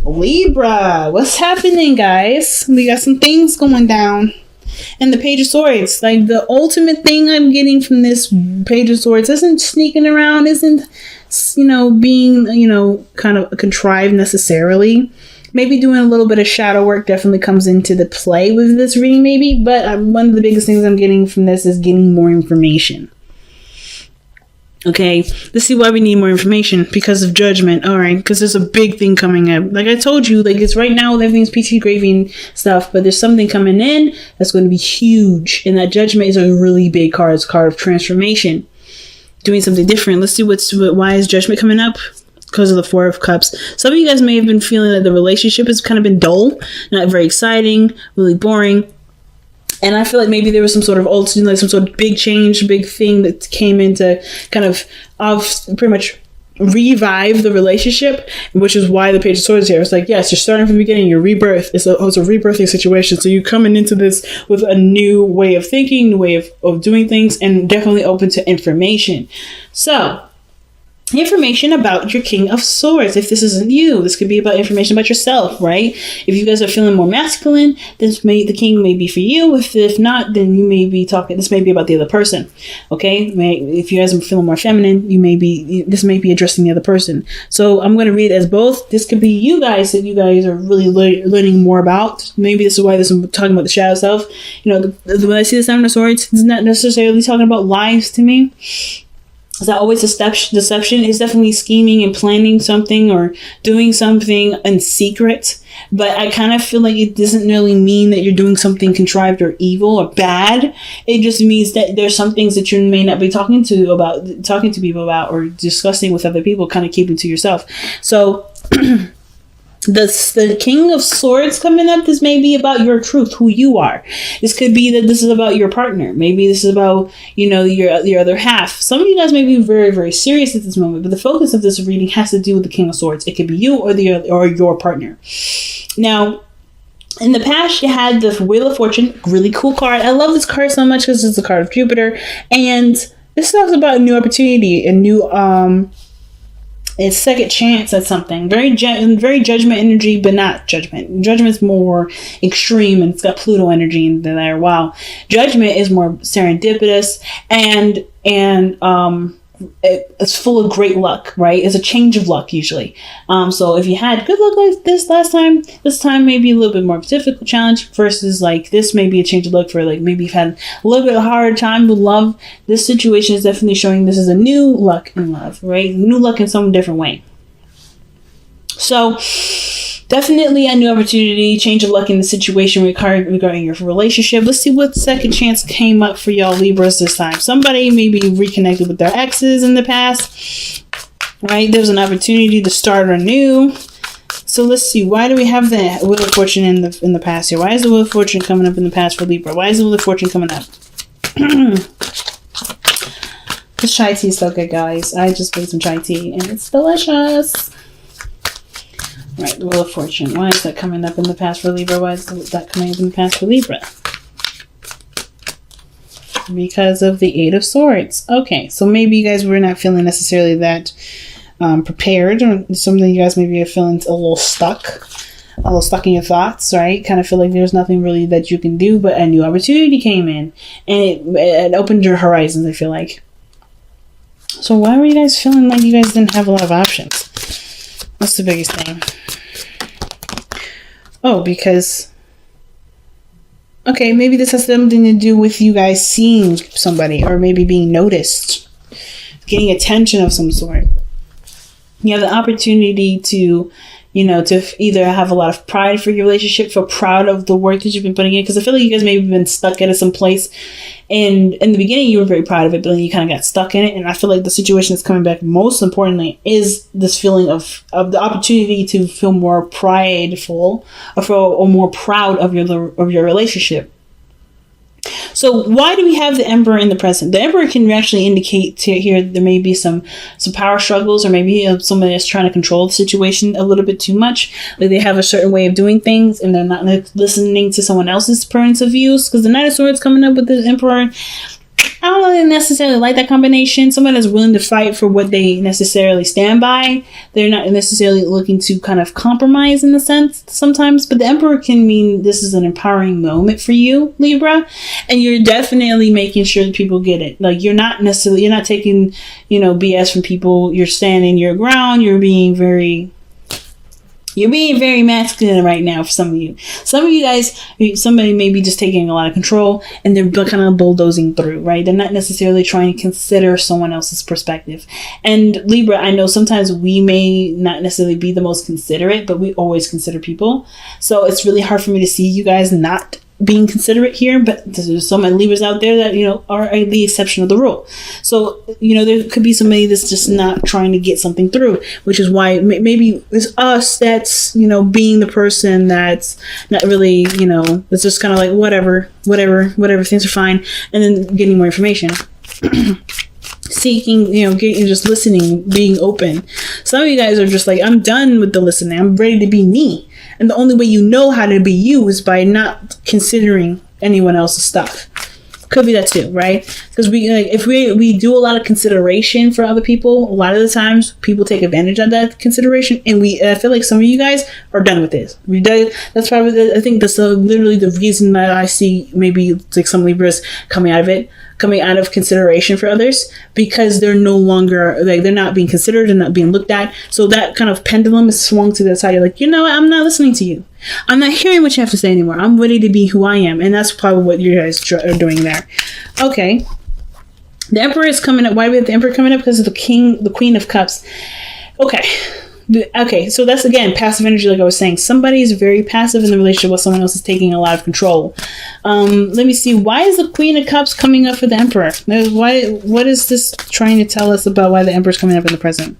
Libra, what's happening, guys? We got some things going down. And the Page of Swords, like the ultimate thing I'm getting from this Page of Swords isn't sneaking around, isn't, being, kind of contrived necessarily. Maybe doing a little bit of shadow work definitely comes into the play with this reading, maybe. But one of the biggest things I'm getting from this is getting more information. Okay, let's see why we need more information. Because of Judgment. All right, because there's a big thing coming up. Like I told you, like it's right now, everything's PT gravy and stuff, but there's something coming in that's going to be huge. And that Judgment is a really big card. It's a card of transformation. Doing something different. Let's see why is Judgment coming up? Because of the Four of Cups. Some of you guys may have been feeling that the relationship has kind of been dull, not very exciting, really boring. And I feel like maybe there was some sort of like some sort of big change, big thing that came into kind of pretty much revive the relationship, which is why the Page of Swords here. It's like, yes, you're starting from the beginning, your rebirth. It's a rebirthing situation. So you're coming into this with a new way of thinking, new way of doing things, and definitely open to information. So information about your King of Swords. If this isn't you, this could be about information about yourself, right? If you guys are feeling more masculine, the King may be for you. If not, then you may be talking. This may be about the other person. Okay, if you guys are feeling more feminine, this may be addressing the other person. So I'm going to read it as both. This could be you guys that you guys are really learning more about. Maybe this is why I'm talking about the shadow self. When I see the Seven of Swords, it's not necessarily talking about lies to me. Is that always deception? Is definitely scheming and planning something or doing something in secret. But I kind of feel like it doesn't really mean that you're doing something contrived or evil or bad. It just means that there's some things that you may not be talking to people about or discussing with other people, kind of keeping to yourself. So the King of Swords coming up, this may be about your truth, who you are. This could be that this is about your partner. Maybe this is about, your other half. Some of you guys may be very, very serious at this moment, but the focus of this reading has to do with the King of Swords. It could be you or your partner. Now, in the past, you had the Wheel of Fortune, really cool card. I love this card so much because it's a card of Jupiter, and this talks about a new opportunity, a new it's second chance at something. Very Judgment energy, but not Judgment. Judgment's more extreme and it's got Pluto energy in there. Wow. Judgment is more serendipitous and it's full of great luck, right? It's a change of luck usually. So if you had good luck like this last time, this time may be a little bit more difficult challenge versus like this may be a change of luck for like maybe you've had a little bit harder time with love. This situation is definitely showing this is a new luck in love, right? New luck in some different way. So definitely a new opportunity, change of luck in the situation regarding your relationship. Let's see what second chance came up for y'all Libras this time. Somebody maybe reconnected with their exes in the past, right? There's an opportunity to start anew. So let's see. Why do we have the Wheel of Fortune in the past here? Why is the Wheel of Fortune coming up in the past for Libra? Why is the Wheel of Fortune coming up? This chai tea is so good, guys. I just made some chai tea and it's delicious. Right, the Wheel of Fortune. Why is that coming up in the past for Libra? Why is that coming up in the past for Libra? Because of the Eight of Swords. Okay, so maybe you guys were not feeling necessarily that prepared, or something you guys maybe are feeling a little stuck in your thoughts, right? Kind of feel like there's nothing really that you can do, but a new opportunity came in and it opened your horizons, I feel like. So why were you guys feeling like you guys didn't have a lot of options? What's the biggest thing? Oh, because... Okay, maybe this has something to do with you guys seeing somebody or maybe being noticed. Getting attention of some sort. You have the opportunity to, to either have a lot of pride for your relationship, feel proud of the work that you've been putting in. Because I feel like you guys may have been stuck at some place. And in the beginning, you were very proud of it, but then you kind of got stuck in it. And I feel like the situation that's coming back, most importantly, is this feeling of the opportunity to feel more prideful or more proud of your relationship. So why do we have the Emperor in the present? The Emperor can actually indicate here there may be some power struggles, or maybe somebody that's trying to control the situation a little bit too much. Like they have a certain way of doing things and they're not listening to someone else's points of views. Because the Knight of Swords coming up with the Emperor, I don't really necessarily like that combination. Someone that's willing to fight for what they necessarily stand by. They're not necessarily looking to kind of compromise in a sense sometimes, but the Emperor can mean this is an empowering moment for you, Libra, and you're definitely making sure that people get it. Like, you're not taking, BS from people. You're standing your ground. You're being very masculine right now for some of you. Some of you guys, somebody may be just taking a lot of control and they're kind of bulldozing through, right? They're not necessarily trying to consider someone else's perspective. And Libra, I know sometimes we may not necessarily be the most considerate, but we always consider people. So it's really hard for me to see you guys not being considerate here, but there's so many Libras out there that are the exception of the rule. So there could be somebody that's just not trying to get something through, which is why maybe it's us that's being the person that's not really that's just kind of like whatever, things are fine, and then getting more information. Seeking, getting, just listening, being open. Some of you guys are just like, I'm done with the listening. I'm ready to be me. And the only way you know how to be you is by not considering anyone else's stuff. Could be that too, right? Because if we do a lot of consideration for other people, a lot of the times people take advantage of that consideration, and I feel like some of you guys are done with this. That's probably, I think that's literally the reason that I see maybe like some Libras coming out of consideration for others, because they're no longer they're not being considered and not being looked at. So that kind of pendulum is swung to the side. You're like, what? I'm not listening to you. I'm not hearing what you have to say anymore. I'm ready to be who I am. And that's probably what you guys are doing there. Okay. The Emperor is coming up. Why do we have the Emperor coming up? Because of the Queen of Cups. Okay, so that's, again, passive energy, like I was saying. Somebody is very passive in the relationship while someone else is taking a lot of control. Let me see. Why is the Queen of Cups coming up for the Emperor? What is this trying to tell us about why the Emperor is coming up in the present?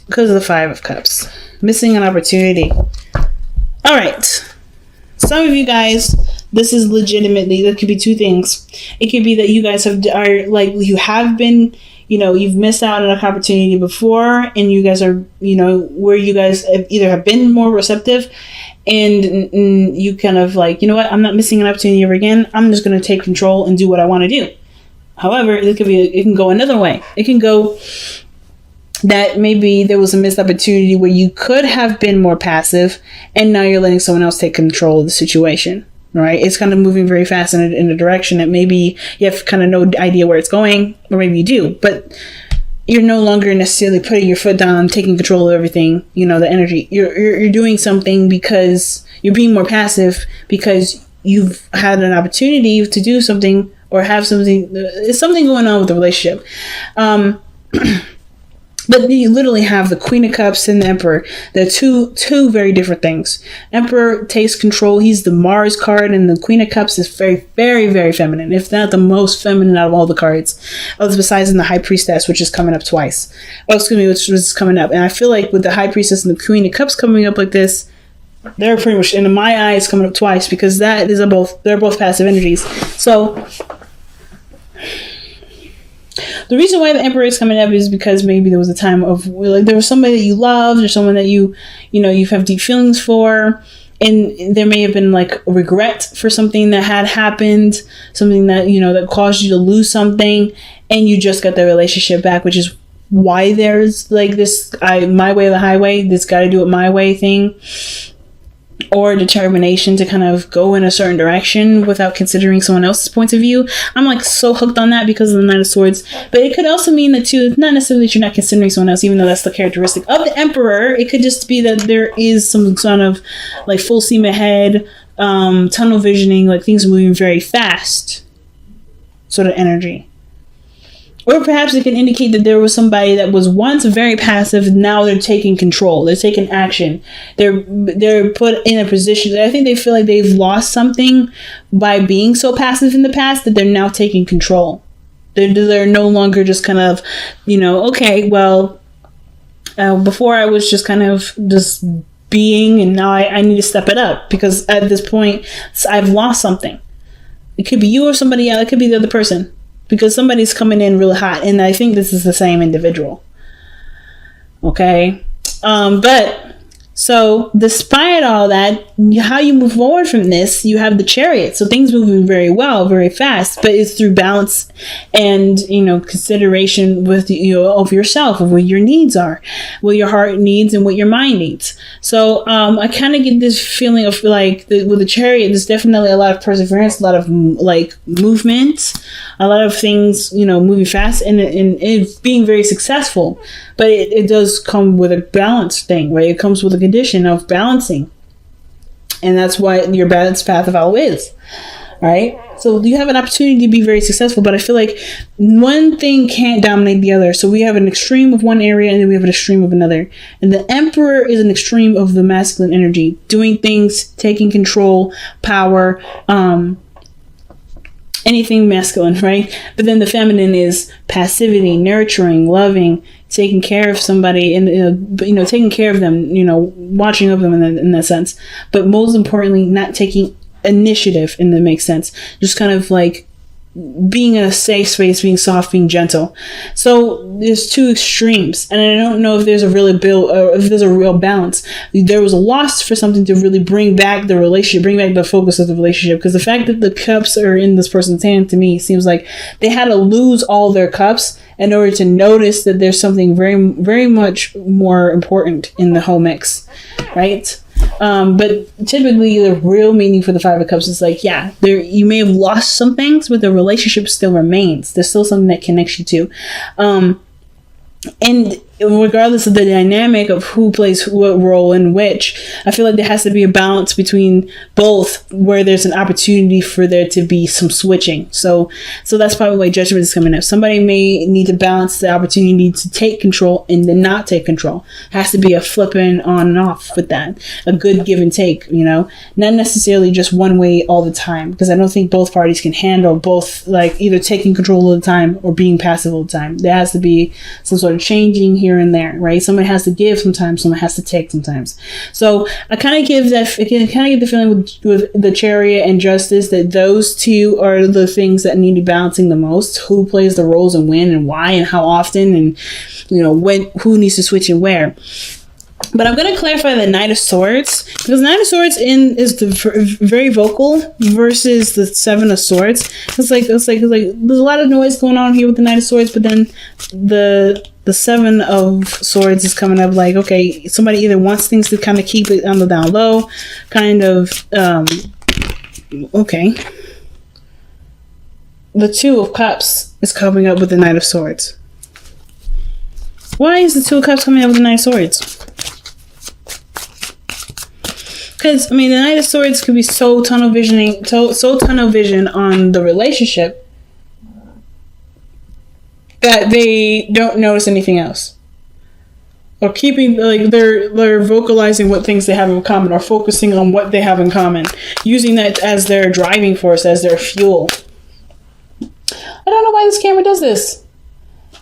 Because of the Five of Cups. Missing an opportunity. All right. Some of you guys, this is legitimately, that could be two things. It could be that you guys you've missed out on an opportunity before, and you guys are, where you guys either have been more receptive, and you kind of like, I'm not missing an opportunity ever again. I'm just going to take control and do what I want to do. However, it can go another way. It can go that maybe there was a missed opportunity where you could have been more passive, and now you're letting someone else take control of the situation. Right? It's kind of moving very fast in a direction that maybe you have kind of no idea where it's going, or maybe you do, but you're no longer necessarily putting your foot down, taking control of everything. The energy. You're doing something because you're being more passive because you've had an opportunity to do something or have something. There's something going on with the relationship. But you literally have the Queen of Cups and the Emperor. They're two very different things. Emperor takes control. He's the Mars card, and the Queen of Cups is very, very, very feminine, if not the most feminine out of all the cards. Besides in the High Priestess, which is coming up twice. Which was coming up. And I feel like with the High Priestess and the Queen of Cups coming up like this, they're pretty much, in my eyes, coming up twice, because they're both passive energies. So the reason why the Emperor is coming up is because maybe there was a time of, like, there was somebody that you loved, or someone that you have deep feelings for, and there may have been like regret for something that had happened, something that that caused you to lose something, and you just got the relationship back, which is why there's like this my way or the highway, this gotta do it my way thing, or determination to kind of go in a certain direction without considering someone else's point of view. I'm like so hooked on that because of the Knight of Swords. But it could also mean that too, it's not necessarily that you're not considering someone else, even though that's the characteristic of the Emperor. It could just be that there is some sort of like full steam ahead, tunnel visioning, like things moving very fast sort of energy. Or perhaps it can indicate that there was somebody that was once very passive, now they're taking control. They're taking action. They're put in a position. I think they feel like they've lost something by being so passive in the past that they're now taking control. They're no longer just kind of, okay, well, before I was just kind of just being, and now I need to step it up because at this point I've lost something. It could be you or somebody else. It could be the other person. Because somebody's coming in really hot, and I think this is the same individual. Okay, but So, despite all that, how you move forward from this, you have the Chariot. So things moving very well, very fast, but it's through balance and, consideration with of yourself, of what your needs are, what your heart needs, and what your mind needs. So I kind of get this feeling of like with the Chariot, there's definitely a lot of perseverance, a lot of like movement, a lot of things, moving fast and being very successful. But it does come with a balance thing, right? It comes with a condition of balancing. And that's why your balanced path of all is, right? So you have an opportunity to be very successful, but I feel like one thing can't dominate the other. So we have an extreme of one area and then we have an extreme of another. And the Emperor is an extreme of the masculine energy, doing things, taking control, power, anything masculine, right? But then the feminine is passivity, nurturing, loving, taking care of somebody and taking care of them, watching over them in that sense. But most importantly, not taking initiative, and that makes sense. Just kind of like being in a safe space, being soft, being gentle. So there's two extremes, and I don't know if there's a real balance. There was a loss for something to really bring back the relationship, bring back the focus of the relationship, because the fact that the cups are in this person's hand, to me, seems like they had to lose all their cups in order to notice that there's something very, very much more important in the whole mix, right? But typically the real meaning for the Five of Cups is like, you may have lost some things, but the relationship still remains. There's still something that connects you to. And regardless of the dynamic of who plays what role in which, I feel like there has to be a balance between both, where there's an opportunity for there to be some switching. So that's probably why Judgment is coming up. Somebody may need to balance the opportunity to take control and then not take control. It has to be a flipping on and off with that. A good give and take, not necessarily just one way all the time, because I don't think both parties can handle both, like either taking control all the time or being passive all the time. There has to be some sort of changing here and there, right? Someone has to give sometimes, someone has to take sometimes. So I kind of get the feeling with the Chariot and Justice that those two are the things that need to be balancing the most. Who plays the roles and when and why and how often, and when, who needs to switch and where. But I'm going to clarify the Knight of Swords, because Knight of Swords is very vocal versus the Seven of Swords. It's like there's a lot of noise going on here with the Knight of Swords, but then the Seven of Swords is coming up like, okay, somebody either wants things to kind of keep it on the down low, kind of, okay. The Two of Cups is coming up with the Knight of Swords. Why is the Two of Cups coming up with the Knight of Swords? Because, the Knight of Swords could be so tunnel vision on the relationship that they don't notice anything else. Or keeping, like, they're vocalizing what things they have in common, or focusing on what they have in common. Using that as their driving force, as their fuel. I don't know why this camera does this.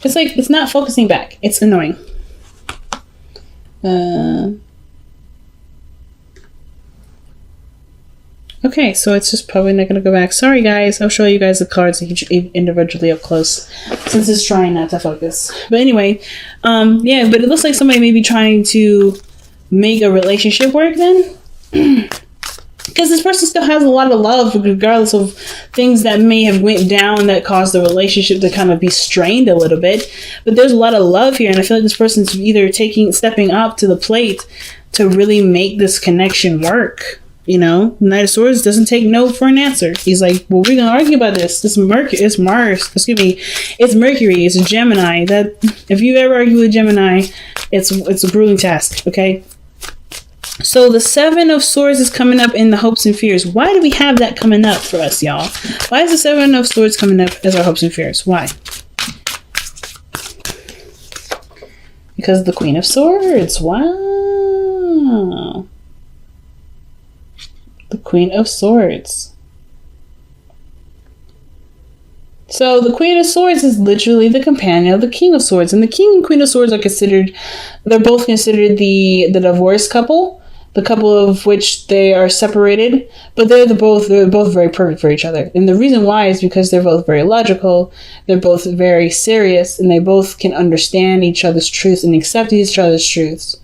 It's like, it's not focusing back. It's annoying. Okay, so it's just probably not going to go back. Sorry, guys. I'll show you guys the cards individually up close, since it's trying not to focus. But anyway, but it looks like somebody may be trying to make a relationship work then. Because this person still has a lot of love, regardless of things that may have went down that caused the relationship to kind of be strained a little bit. But there's a lot of love here, and I feel like this person's either stepping up to the plate to really make this connection work. Knight of Swords doesn't take no for an answer. He's like, well, we're gonna argue about this. It's Mercury. It's Mercury. It's a Gemini. That if you ever argue with Gemini, it's a grueling task. Okay. So the Seven of Swords is coming up in the hopes and fears. Why do we have that coming up for us, y'all? Why is the Seven of Swords coming up as our hopes and fears? Why? Because the Queen of Swords. Wow. The Queen of Swords. So the Queen of Swords is literally the companion of the King of Swords. And the King and Queen of Swords they're both considered the divorced couple. The couple of which they are separated. But they're both very perfect for each other. And the reason why is because they're both very logical. They're both very serious. And they both can understand each other's truths and accept each other's truths.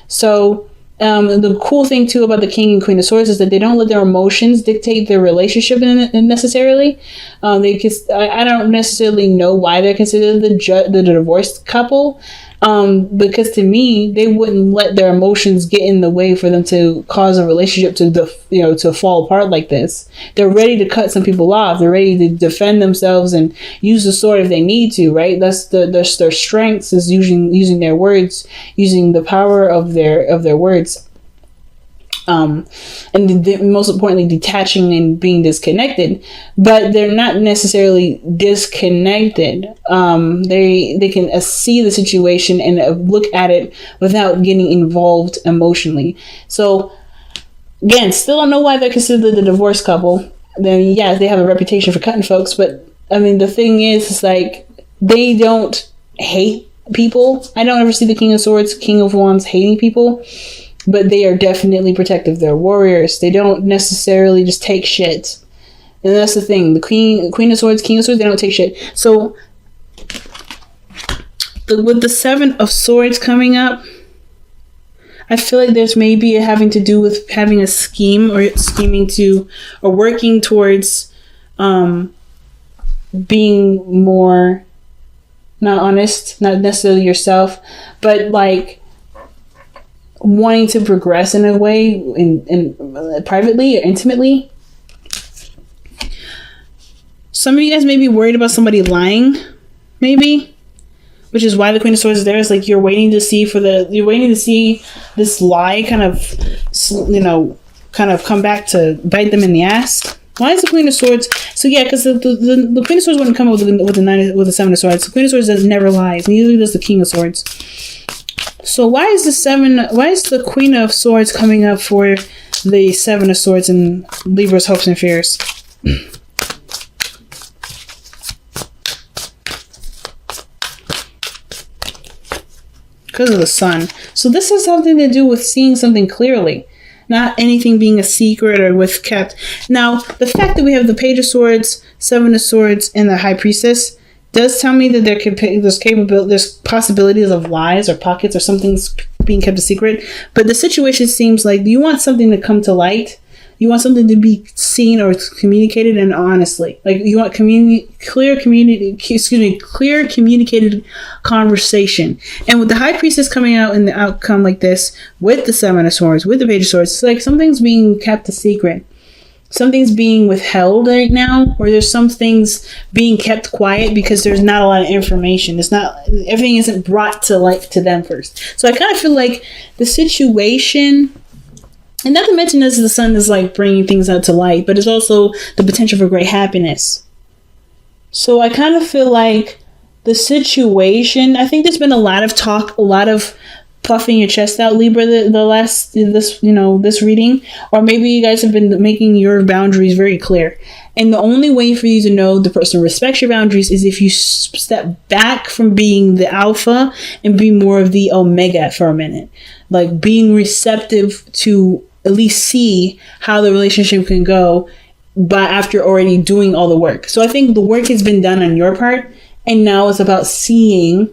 So The cool thing too about the King and Queen of Swords is that they don't let their emotions dictate their relationship necessarily. I don't necessarily know why they're considered the divorced couple. Because to me, they wouldn't let their emotions get in the way for them to cause a relationship to fall apart like this. They're ready to cut some people off. They're ready to defend themselves and use the sword if they need to. Right? That's their strengths is using their words, using the power of their words. And most importantly, detaching and being disconnected, but they're not necessarily disconnected. They can see the situation and look at it without getting involved emotionally. So again, still don't know why they're considered the divorced couple. Then yeah, they have a reputation for cutting folks, but I mean the thing is like they don't hate people. I don't ever see the King of Swords, King of Wands hating people. But they are definitely protective. They're warriors. They don't necessarily just take shit. And that's the thing. The Queen of Swords, King of Swords, they don't take shit. So, with the Seven of Swords coming up, I feel like there's maybe having to do with having a scheme or scheming to, or working towards being more, not honest, not necessarily yourself, but like, wanting to progress in a way in privately or intimately. Some of you guys may be worried about somebody lying, maybe, which is why the Queen of Swords is there. It's like you're waiting to see this lie kind of come back to bite them in the ass. Why is the Queen of Swords? So yeah, because the Queen of Swords wouldn't come up with the Seven of Swords. The Queen of Swords never lies. Neither does the King of Swords. So why is the Queen of Swords coming up for the Seven of Swords in Libra's hopes and fears? Because of the sun. So this has something to do with seeing something clearly. Not anything being a secret or with kept. Now, the fact that we have the Page of Swords, Seven of Swords, and the High Priestess does tell me that there's possibilities of lies or pockets or something's being kept a secret. But the situation seems like you want something to come to light. You want something to be seen or communicated and honestly. Like you want clear communicated conversation. And with the High Priestess coming out in the outcome like this, with the Seven of Swords, with the Page of Swords, it's like something's being kept a secret. Something's being withheld right now, or there's some things being kept quiet because there's not a lot of information. Everything isn't brought to light to them first. So I kind of feel like the situation, and not to mention this, the sun is like bringing things out to light, but it's also the potential for great happiness. So I kind of feel like the situation, I think there's been a lot of talk, a lot of puffing your chest out, Libra, this reading, or maybe you guys have been making your boundaries very clear. And the only way for you to know the person respects your boundaries is if you step back from being the alpha and be more of the omega for a minute, like being receptive to at least see how the relationship can go, but after already doing all the work. So I think the work has been done on your part, and now it's about seeing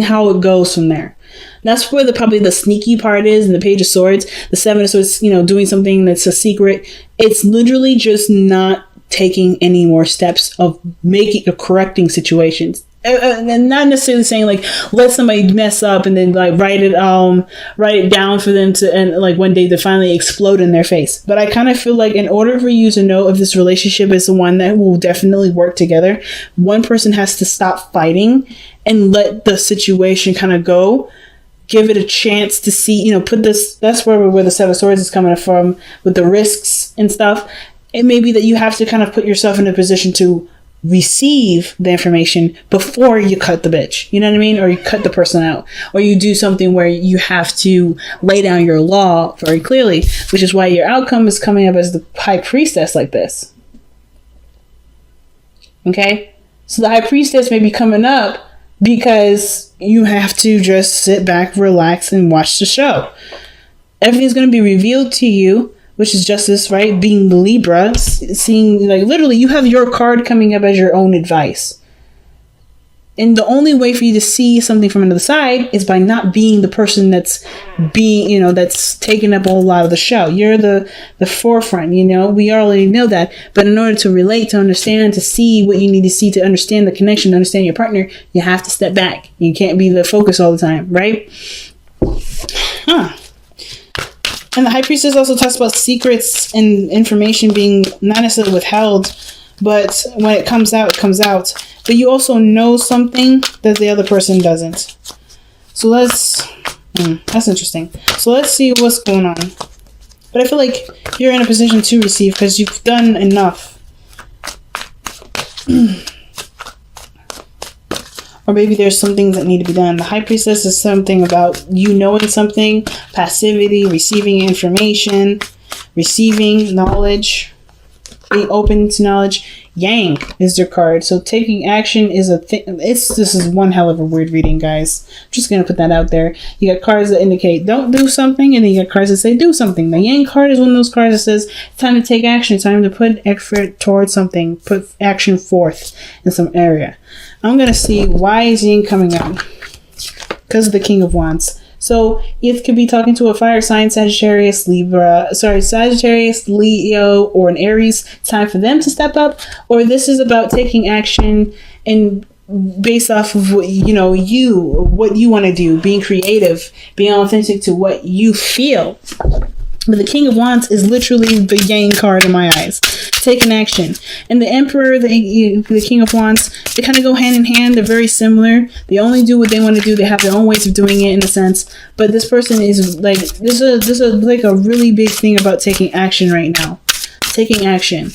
how it goes from there. That's where probably the sneaky part is in the Page of Swords, the Seven of Swords, doing something that's a secret. It's literally just not taking any more steps of making or correcting situations. And not necessarily saying like let somebody mess up and then like write it down for them to, and like one day to finally explode in their face. But I kind of feel like in order for you to know if this relationship is the one that will definitely work together, one person has to stop fighting and let the situation kind of go. Give it a chance to see, that's where the Seven of Swords is coming from with the risks and stuff. It may be that you have to kind of put yourself in a position to receive the information before you cut the bitch. You know what I mean? Or you cut the person out. Or you do something where you have to lay down your law very clearly, which is why your outcome is coming up as the High Priestess like this. Okay? So the High Priestess may be coming up because you have to just sit back, relax, and watch the show. Everything's going to be revealed to you, which is justice, right? Being the Libra, seeing, like, literally, you have your card coming up as your own advice. And the only way for you to see something from another side is by not being the person that's that's taking up a whole lot of the show. You're the forefront, we already know that. But in order to relate, to understand, to see what you need to see, to understand the connection, to understand your partner, you have to step back. You can't be the focus all the time, right? And the High Priestess also talks about secrets and information being not necessarily withheld, but when it comes out, it comes out. But you also know something that the other person doesn't. So that's interesting. So let's see what's going on. But I feel like you're in a position to receive because you've done enough. Or maybe there's some things that need to be done. The High Priestess is something about you knowing something, passivity, receiving information, receiving knowledge, being open to knowledge. Yang is their card. So taking action is a thing. This is one hell of a weird reading, guys. I'm just going to put that out there. You got cards that indicate don't do something, and then you got cards that say do something. The Yang card is one of those cards that says it's time to take action. It's time to put effort towards something. Put action forth in some area. I'm going to see why is Yang coming out. Because of the King of Wands. So it could be talking to a fire sign, Sagittarius, Sagittarius, Leo, or an Aries. It's time for them to step up. Or this is about taking action and based off of what what you want to do, being creative, being authentic to what you feel. But the King of Wands is literally the Yang card in my eyes. Taking action. And the Emperor, the King of Wands, they kind of go hand in hand. They're very similar. They only do what they want to do. They have their own ways of doing it in a sense. But this person is like, there's a really big thing about taking action right now. Taking action.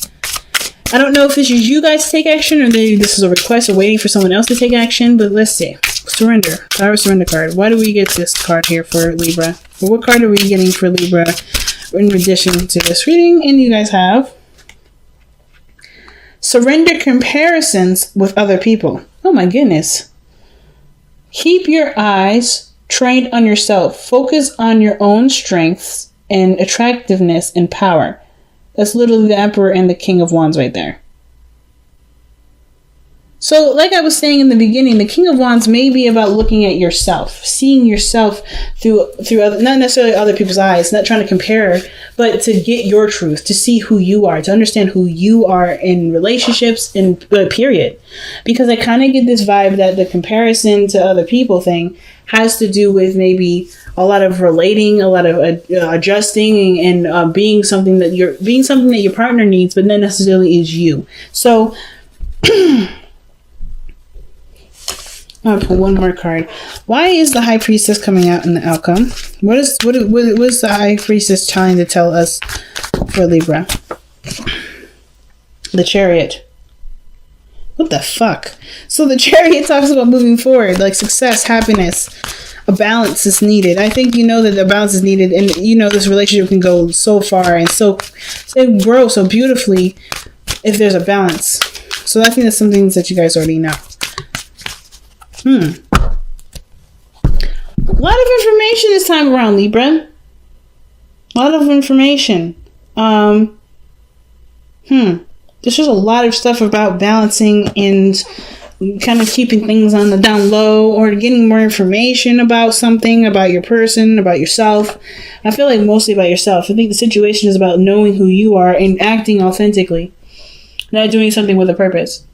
I don't know if this is you guys to take action or this is a request or waiting for someone else to take action. But let's see. Surrender. Power surrender card. Why do we get this card here for Libra? Or what card are we getting for Libra in addition to this reading? And you guys have surrender comparisons with other people. Oh my goodness. Keep your eyes trained on yourself. Focus on your own strengths and attractiveness and power. That's literally the Emperor and the King of Wands right there. So, like I was saying in the beginning, the King of Wands may be about looking at yourself, seeing yourself through other, not necessarily other people's eyes, not trying to compare, but to get your truth, to see who you are, to understand who you are in relationships, in period. Because I kind of get this vibe that the comparison to other people thing has to do with maybe a lot of relating, a lot of adjusting, and being something that your partner needs, but not necessarily is you. So. I'll pull one more card. Why is the High Priestess coming out in the outcome? What is the High Priestess trying to tell us for Libra? The Chariot. What the fuck? So the Chariot talks about moving forward, like success, happiness. A balance is needed. I think you know that the balance is needed, and this relationship can go so far and grow so beautifully if there's a balance. So I think that's some things that you guys already know. A lot of information this time around, Libra. A lot of information. There's just a lot of stuff about balancing and kind of keeping things on the down low, or getting more information about something, about your person, about yourself. I feel like mostly about yourself. I think the situation is about knowing who you are and acting authentically, not doing something with a purpose.